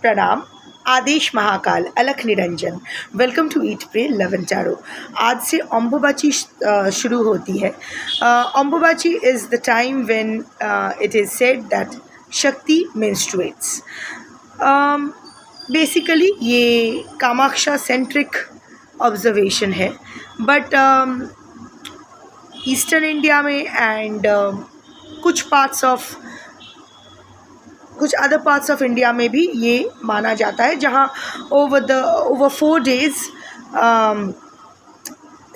प्रणाम। आदेश Mahakal Alakh Niranjan. Welcome to eat pray love and tarot. आज से अम्बुबाची शुरू होती है। Ambubachi is the time when it is said that Shakti menstruates. Basically ये कामाक्षा सेंट्रिक ऑब्जर्वेशन है, बट ईस्टर्न इंडिया में एंड कुछ अदर पार्ट्स ऑफ इंडिया में भी ये माना जाता है, जहाँ ओवर 4 days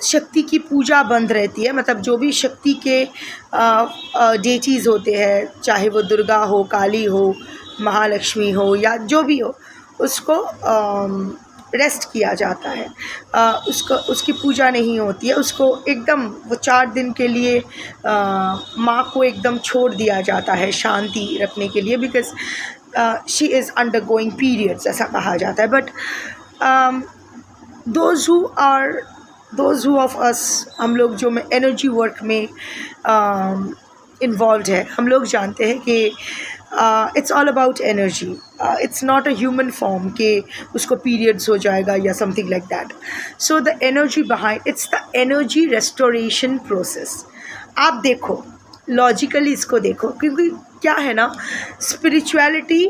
शक्ति की पूजा बंद रहती है। मतलब जो भी शक्ति के डेटीज़ होते हैं, चाहे वो दुर्गा हो, काली हो, महालक्ष्मी हो या जो भी हो, उसको रेस्ट किया जाता है। उसकी पूजा नहीं होती है। उसको एकदम वो 4 दिन के लिए माँ को एकदम छोड़ दिया जाता है शांति रखने के लिए, because she is under going periods, ऐसा कहा जाता है। But those who of us, हम लोग जो में एनर्जी वर्क में इन्वॉल्व है, हम लोग जानते हैं कि it's all about energy. It's not a human form कि उसको पीरियड्स हो जाएगा या something like that. So the energy behind it's the energy restoration process. आप देखो, लॉजिकली इसको देखो, क्योंकि क्या है ना, spirituality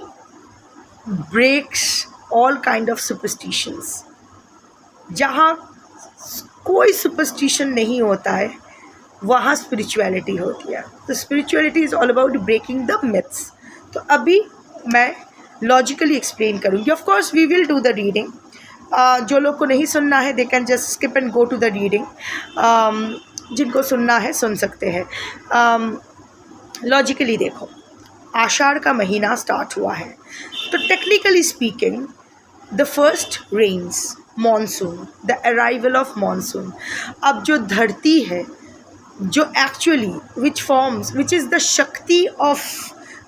breaks all kind of superstitions. जहाँ कोई सुपरस्टिशन नहीं होता है, वहाँ स्पिरिचुअलिटी होती है। तो spirituality is all about breaking the myths. तो अभी मैं लॉजिकली एक्सप्लेन करूँगी। Of course we will do the reading. जो लोग को नहीं सुनना है, they can just skip and go to the reading. जिनको सुनना है सुन सकते हैं। लॉजिकली देखो, आषाढ़ का महीना स्टार्ट हुआ है, तो technically speaking the first rains, monsoon, the arrival of monsoon. अब जो धरती है, जो actually which is the Shakti of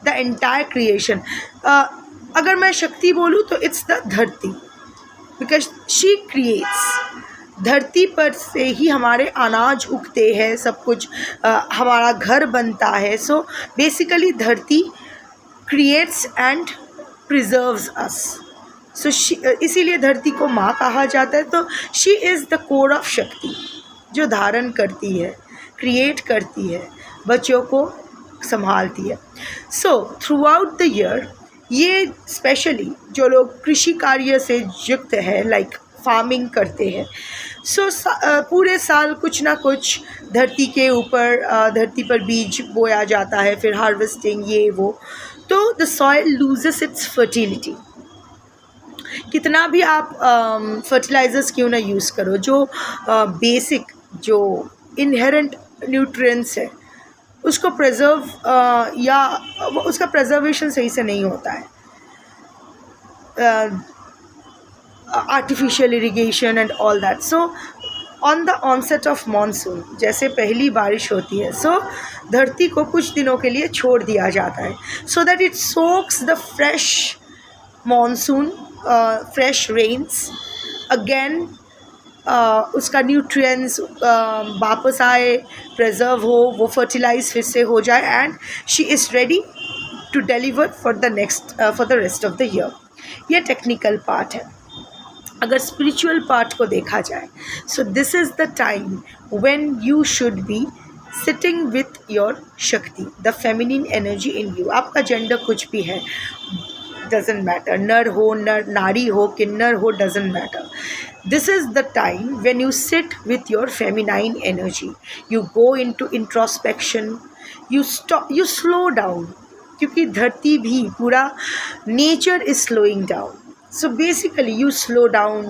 the entire creation. अगर मैं शक्ति बोलूँ तो it's the dharti, because she creates. धरती पर से ही हमारे अनाज उगते हैं, सब कुछ हमारा घर बनता है। सो बेसिकली धरती क्रिएट्स एंड प्रिजर्व्स अस। सो इसीलिए धरती को माँ कहा जाता है। तो she is the core of शक्ति, जो धारण करती है, क्रिएट करती है, बच्चों को संभालती है। So through out the year, ये स्पेशली जो लोग कृषि कार्य से युक्त है, लाइक फार्मिंग करते हैं, सो पूरे साल कुछ ना कुछ धरती के ऊपर, धरती पर बीज बोया जाता है, फिर हार्वेस्टिंग, ये वो। तो the soil loses it's fertility. कितना भी आप फर्टिलाइजर्स क्यों ना यूज़ करो, जो बेसिक जो इनहेरेंट न्यूट्रिएंट्स है, उसको प्रिजर्व या उसका प्रिजर्वेशन सही से नहीं होता है। Artificial irrigation and all that. So on the onset of monsoon, जैसे पहली बारिश होती है, सो धरती को कुछ दिनों के लिए छोड़ दिया जाता है, so that it soaks the fresh monsoon, fresh rains again. उसका न्यूट्रिएंट्स वापस आए, प्रिजर्व हो, वो फर्टिलाइज फिर से हो जाए, and she is ready to deliver for the rest of the year. ये टेक्निकल पार्ट है। अगर स्पिरिचुअल पार्ट को देखा जाए, so this is the time when you should be sitting with your Shakti, the feminine energy in you. आपका gender कुछ भी है, doesn't matter, नर हो, नारी हो, किन्नर हो, doesn't matter. This is the time when you sit with your feminine energy. You go into introspection. You slow down, क्योंकि धरती भी, पूरा nature is slowing down. So basically you slow down,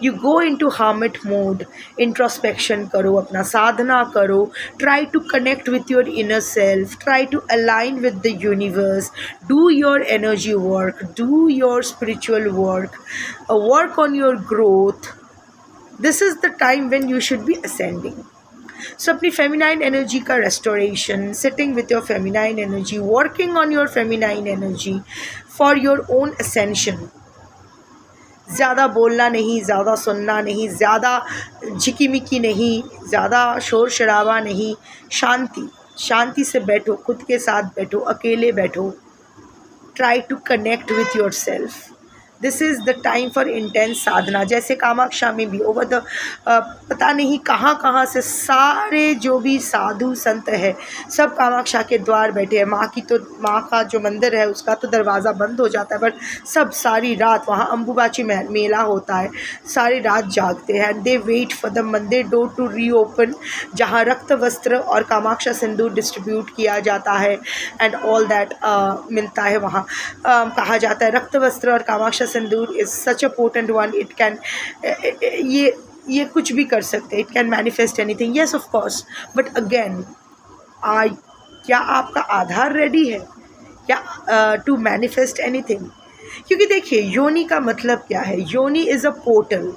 you go into hermit mode, introspection करो, अपना साधना करो, try to connect with your inner self, try to align with the universe, do your energy work, do your spiritual work, work on your growth. This is the time when you should be ascending. So अपनी feminine energy का restoration, sitting with your feminine energy, working on your feminine energy for your own ascension. ज़्यादा बोलना नहीं, ज़्यादा सुनना नहीं, ज़्यादा झिकीमिकी नहीं, ज़्यादा शोर शराबा नहीं, शांति से बैठो, खुद के साथ बैठो, अकेले बैठो। Try to connect with yourself. This is the time for intense sadhana. जैसे कामाक्षा में भी ओवर द पता नहीं कहाँ कहाँ से सारे जो भी साधु संत है सब कामाक्षा के द्वार बैठे हैं। माँ का जो मंदिर है उसका तो दरवाज़ा बंद हो जाता है, बट सब सारी रात वहाँ अम्बुबाची मेला होता है, सारी रात जागते हैं। दे वेट फॉर द मंदिर डोर टू रीओपन, जहाँ रक्त वस्त्र और कामाक्षा सिंदूर डिस्ट्रीब्यूट किया जाता है एंड ऑल दैट मिलता है वहाँ। कहा जाता है रक्त वस्त्र और Kamaksha sindoor is such a potent one, it can ये कुछ भी कर सकते हैं, it can manifest anything. Yes of course, but again क्या आपका आधार रेडी है क्या टू मैनिफेस्ट एनीथिंग? क्योंकि देखिए योनि का मतलब क्या है, योनि इज़ अ पोर्टल।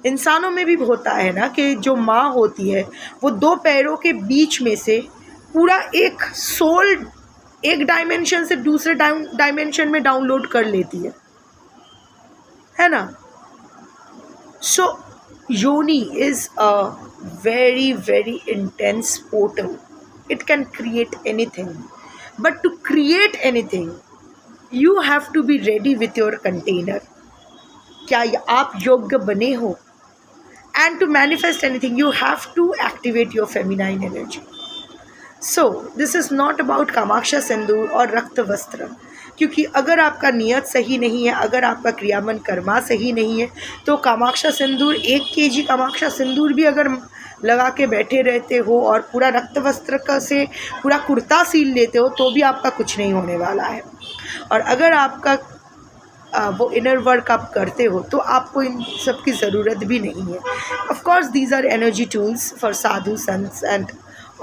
इंसानों में भी होता है ना कि जो माँ होती है वो दो पैरों के बीच में से पूरा एक सोल एक डायमेंशन से दूसरे डायमेंशन में डाउनलोड कर लेती है ना। So yoni is a very very intense portal, it can create anything, but to create anything you have to be ready with your container. क्या आप योग्य बने हो? And to manifest anything you have to activate your feminine energy. So this is not about Kamaksha sindoor और रक्त वस्त्र, क्योंकि अगर आपका नियत सही नहीं है, अगर आपका क्रियामन कर्मा सही नहीं है, तो कामाक्षा सिंदूर 1 kg कामाक्षा सिंदूर भी अगर लगा के बैठे रहते हो और पूरा रक्त वस्त्र का से पूरा कुर्ता सील लेते हो तो भी आपका कुछ नहीं होने वाला है। और अगर आपका वो इनर वर्क आप करते हो तो आपको इन सब की ज़रूरत भी नहीं है। Of course these are energy tools for sadhu sants and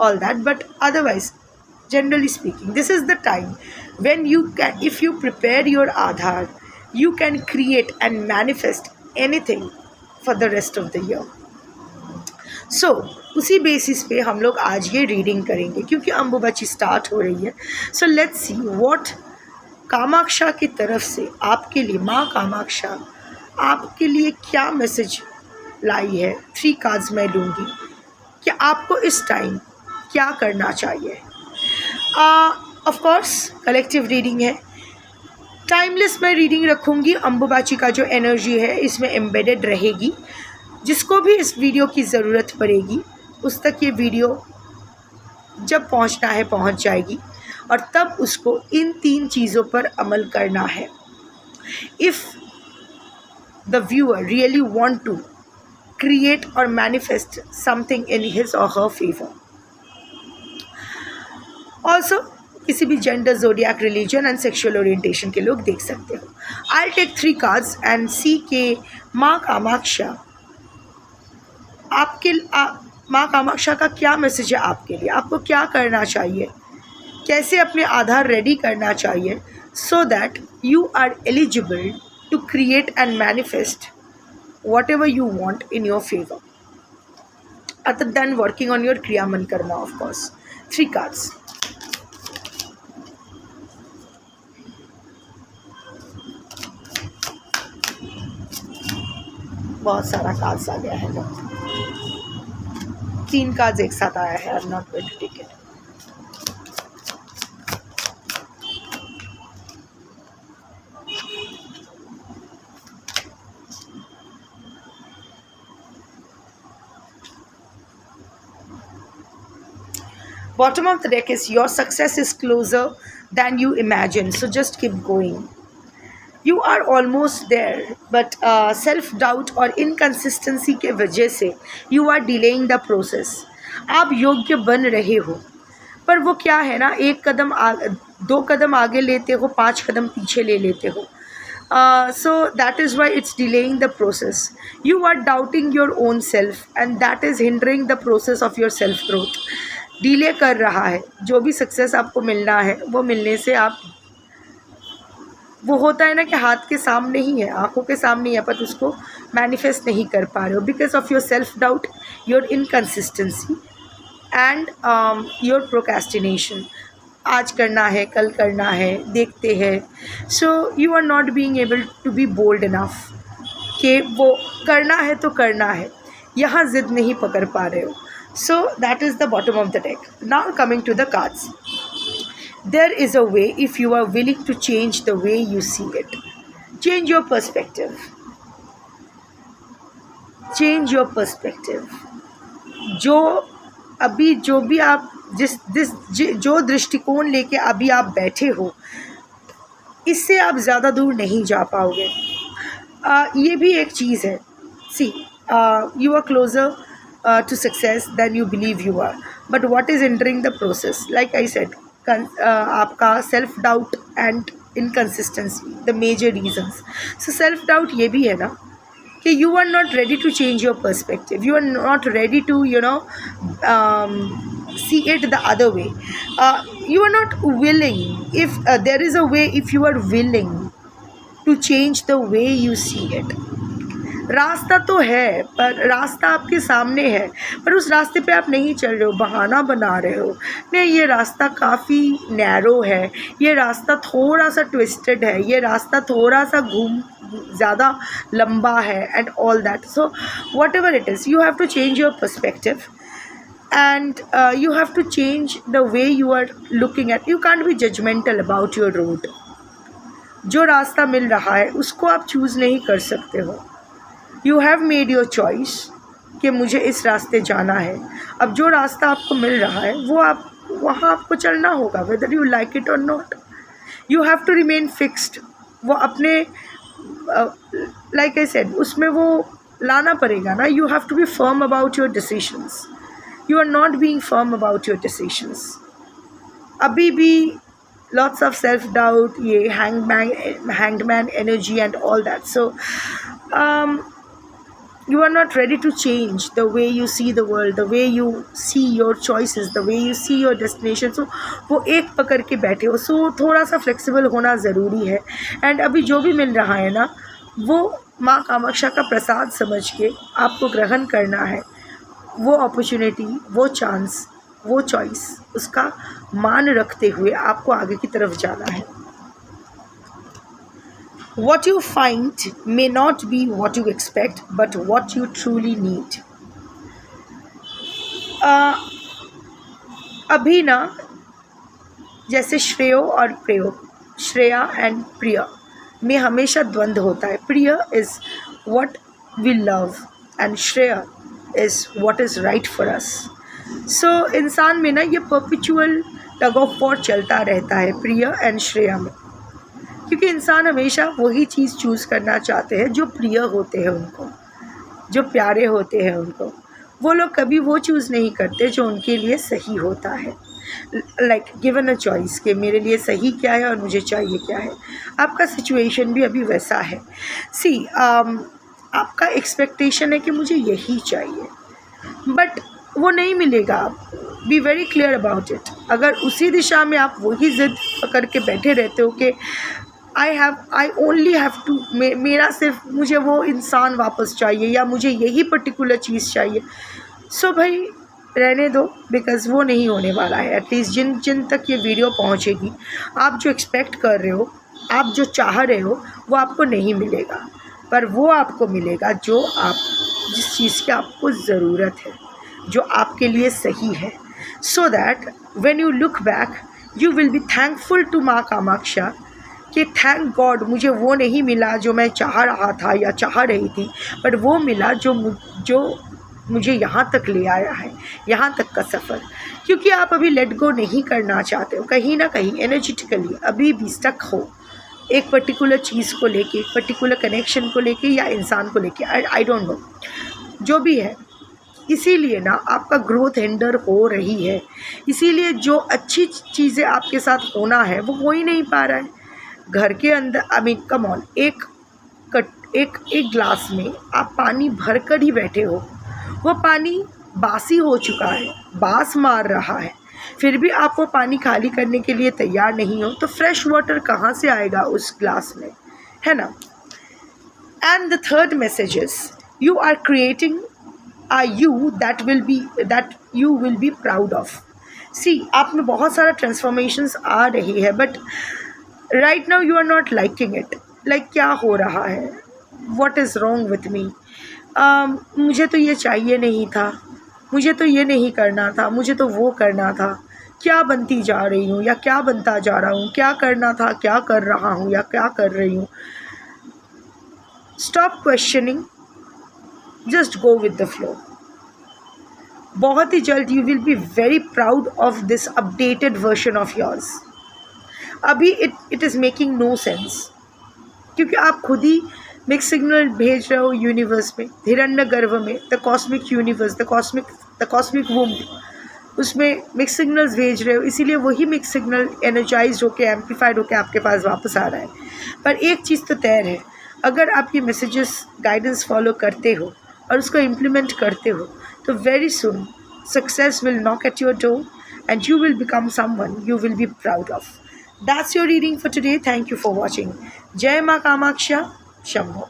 all that, but otherwise generally speaking this is the time when you can, if you prepare your Aadhaar, you can create and manifest anything for the rest of the year. So उसी basis पे हम लोग आज ये reading करेंगे क्योंकि Ambubachi start हो रही है। So let's see what Kamakhya की तरफ से आपके लिए माँ कामाक्षा आपके लिए क्या मैसेज लाई है। 3 कार्ड्स मैं लूँगी कि आपको इस टाइम क्या करना चाहिए। ऑफ कोर्स कलेक्टिव रीडिंग है, टाइमलेस मैं रीडिंग रखूँगी। अम्बुबाची का जो एनर्जी है इसमें एम्बेडेड रहेगी। जिसको भी इस वीडियो की ज़रूरत पड़ेगी उस तक ये वीडियो जब पहुंचना है पहुंच जाएगी और तब उसको इन 3 चीज़ों पर अमल करना है। If the viewer really want to create और manifest something in his or her favour. Also किसी भी gender, zodiac, religion and sexual orientation के लोग देख सकते हो। I take 3 cards and see के माँ कामाक्षा आपके माँ कामाक्षा का क्या मैसेज है आपके लिए, आपको क्या करना चाहिए, कैसे अपने आधार रेडी करना चाहिए so that you are eligible to create and manifest whatever you want in your favour other than working on your kriyaman karma. Of course 3 cards. बहुत सारा कार्ड्स आ गया है, 3 कार्ड्स एक साथ आया है। I am not going to take it. Bottom of the deck is your success is closer than you imagine, so just keep going. You are almost there, but self doubt और inconsistency के वजह से you are delaying the process. आप योग्य बन रहे हो पर वो क्या है ना, 2 कदम आगे लेते हो, 5 कदम पीछे ले लेते हो। So that is why it's delaying the process. You are doubting your own self and that is hindering the process of your self growth. Delay कर रहा है। जो भी सक्सेस आपको मिलना है वो मिलने से आप, वो होता है ना कि हाथ के सामने ही है, आंखों के सामने ही है, पर उसको मैनिफेस्ट नहीं कर पा रहे हो because of your self doubt, your inconsistency and your procrastination. आज करना है, कल करना है, देखते हैं। So you are not being able to be bold enough कि वो करना है तो करना है, यहाँ ज़िद नहीं पकड़ पा रहे हो। So that is the bottom of the deck. Now coming to the cards. There is a way if you are willing to change the way you see it. Change your perspective, change your perspective. जो भी आप जो दृष्टिकोण लेके अभी आप बैठे हो, इससे आप ज़्यादा दूर नहीं जा पाओगे। ये भी एक चीज़ है। See, you are closer to success than you believe you are, but what is hindering the process? Like I said, आपका self doubt and inconsistency, the major reasons. So self doubt ये भी है ना कि you are not ready to change your perspective, you are not ready to see it the other way, you are not willing. If there is a way, if you are willing to change the way you see it, रास्ता तो है, पर रास्ता आपके सामने है, पर उस रास्ते पे आप नहीं चल रहे हो, बहाना बना रहे हो। नहीं, ये रास्ता काफ़ी नैरो है, ये रास्ता थोड़ा सा ट्विस्टेड है, ये रास्ता थोड़ा सा ज़्यादा लंबा है, and all that. So whatever it is, you have to change your perspective, and you have to change the way you are looking at. You can't be judgmental about your road. जो रास्ता मिल रहा है उसको आप choose नहीं कर सकते हो। You have made your choice कि मुझे इस रास्ते जाना है। अब जो रास्ता आपको मिल रहा है वो वहाँ आपको चलना होगा, whether you like it or not. You have to remain fixed. वो अपने लाइक आई सेड, उसमें वो लाना पड़ेगा ना। You have to be firm about your decisions. You are not being firm about your decisions. अभी भी लॉट्स ऑफ सेल्फ डाउट, ये hangman energy and all that. So you are not ready to change the way you see the world, the way you see your choices, the way you see your destination. So वो एक पकड़ के बैठे हो। सो थोड़ा सा flexible होना ज़रूरी है। एंड अभी जो भी मिल रहा है ना, वो माँ कामाक्षा का प्रसाद समझ के आपको ग्रहण करना है। वो अपॉर्चुनिटी, वो चांस, वो चॉइस, उसका मान रखते हुए आपको आगे की तरफ जाना है। What you find may not be what you expect, but what you truly need. अभी ना, जैसे श्रेयो और प्रेयो, श्रेया एंड प्रिया में हमेशा द्वंद्व होता है। Priya is what we love and Shreya is what is right for us. So इंसान में ना ये perpetual tug of war चलता रहता है प्रिया एंड श्रेया में, क्योंकि इंसान हमेशा वही चीज़ चूज़ करना चाहते हैं जो प्रिय होते हैं उनको, जो प्यारे होते हैं उनको। वो लोग कभी वो चूज़ नहीं करते जो उनके लिए सही होता है। लाइक गिवन अ चॉइस कि मेरे लिए सही क्या है और मुझे चाहिए क्या है। आपका सिचुएशन भी अभी वैसा है। सी, आपका एक्सपेक्टेशन है कि मुझे यही चाहिए, बट वो नहीं मिलेगा। आप be very clear about it. अगर उसी दिशा में आप वही ज़िद पकड़ के बैठे रहते हो कि आई ओनली हैव टू, मेरा सिर्फ मुझे वो इंसान वापस चाहिए या मुझे यही पर्टिकुलर चीज़ चाहिए, सो भाई रहने दो, बिकॉज़ वो नहीं होने वाला है। एटलीस्ट जिन तक ये वीडियो पहुंचेगी, आप जो एक्सपेक्ट कर रहे हो, आप जो चाह रहे हो, वो आपको नहीं मिलेगा, पर वो आपको मिलेगा जो जिस चीज़ की आपको ज़रूरत है, जो आपके लिए सही है। So that when you look back you will be thankful to Maa Kamakhya कि थैंक गॉड मुझे वो नहीं मिला जो मैं चाह रहा था या चाह रही थी, बट वो मिला जो मुझे यहाँ तक ले आया है, यहाँ तक का सफ़र। क्योंकि आप अभी लेट गो नहीं करना चाहते हो, कहीं ना कहीं एनर्जेटिकली अभी भी स्टक हो एक पर्टिकुलर चीज़ को लेके, एक पर्टिकुलर कनेक्शन को लेके या इंसान को लेके। आई डोंट नो, जो भी है। इसीलिए ना आपका ग्रोथ हिंडर हो रही है। इसीलिए जो अच्छी चीज़ें आपके साथ होना है वो हो ही नहीं पा रहा है। घर के अंदर, आई मीन कम ऑन, एक गिलास में आप पानी भर कर ही बैठे हो, वो पानी बासी हो चुका है, बास मार रहा है, फिर भी आप वो पानी खाली करने के लिए तैयार नहीं हो, तो फ्रेश वाटर कहाँ से आएगा उस ग्लास में, है ना। And the third message is you are creating a you that you will be proud of. See, आप में बहुत सारा ट्रांसफॉर्मेशंस आ रही है, but right now you are not liking it. Like क्या हो रहा है, what is wrong with me, मुझे तो ये चाहिए नहीं था, मुझे तो ये नहीं करना था, मुझे तो वो करना था, क्या बनती जा रही हूँ या क्या बनता जा रहा हूँ, क्या करना था क्या कर रहा हूँ या क्या कर रही हूँ। Stop questioning, just go with the flow. बहुत ही जल्द you will be very proud of this updated version of yours. अभी it is making no sense, क्योंकि आप खुद ही मिक्स सिग्नल भेज रहे हो यूनिवर्स में, हिरण्य गर्भ में, the cosmic universe, the cosmic womb, उसमें मिक्स सिग्नल्स भेज रहे हो. इसीलिए वही मिक्स सिग्नल एनर्जाइज होकर, एम्पलीफाइड होकर आपके पास वापस आ रहा है. पर एक चीज़ तो तय है, अगर आप ये मैसेजेस गाइडेंस फॉलो करते हो और उसको इम्प्लीमेंट करते हो, तो very soon success will knock at your door and you will become someone you will be proud of. That's your reading for today. Thank you for watching. Jai Ma Kamaksha, Shambho.